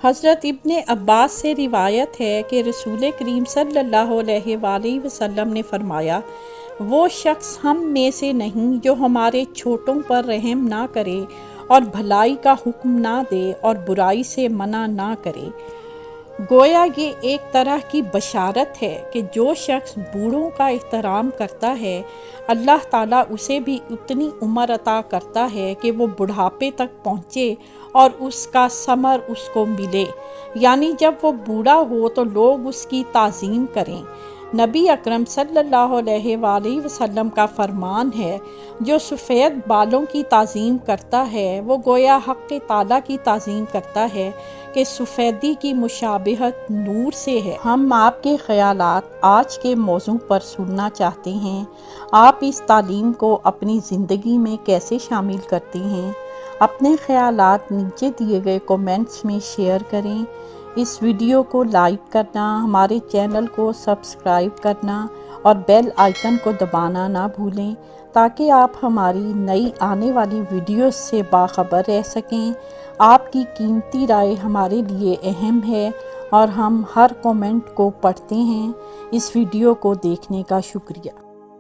حضرت ابن عباس سے روایت ہے کہ رسول کریم صلی اللہ علیہ وآلہ وسلم نے فرمایا، وہ شخص ہم میں سے نہیں جو ہمارے چھوٹوں پر رحم نہ کرے اور بھلائی کا حکم نہ دے اور برائی سے منع نہ کرے۔ گویا یہ ایک طرح کی بشارت ہے کہ جو شخص بوڑھوں کا احترام کرتا ہے، اللہ تعالیٰ اسے بھی اتنی عمر عطا کرتا ہے کہ وہ بڑھاپے تک پہنچے اور اس کا ثمر اس کو ملے، یعنی جب وہ بوڑھا ہو تو لوگ اس کی تعظیم کریں۔ نبی اکرم صلی اللہ علیہ وآلہ وسلم کا فرمان ہے، جو سفید بالوں کی تعظیم کرتا ہے وہ گویا حق تعالیٰ کی تعظیم کرتا ہے کہ سفیدی کی مشابہت نور سے ہے۔ ہم آپ کے خیالات آج کے موضوع پر سننا چاہتے ہیں۔ آپ اس تعلیم کو اپنی زندگی میں کیسے شامل کرتے ہیں؟ اپنے خیالات نیچے دیے گئے کومنٹس میں شیئر کریں۔ اس ویڈیو کو لائک کرنا، ہمارے چینل کو سبسکرائب کرنا اور بیل آئیکن کو دبانا نہ بھولیں تاکہ آپ ہماری نئی آنے والی ویڈیوز سے باخبر رہ سکیں۔ آپ کی قیمتی رائے ہمارے لیے اہم ہے اور ہم ہر کومنٹ کو پڑھتے ہیں۔ اس ویڈیو کو دیکھنے کا شکریہ۔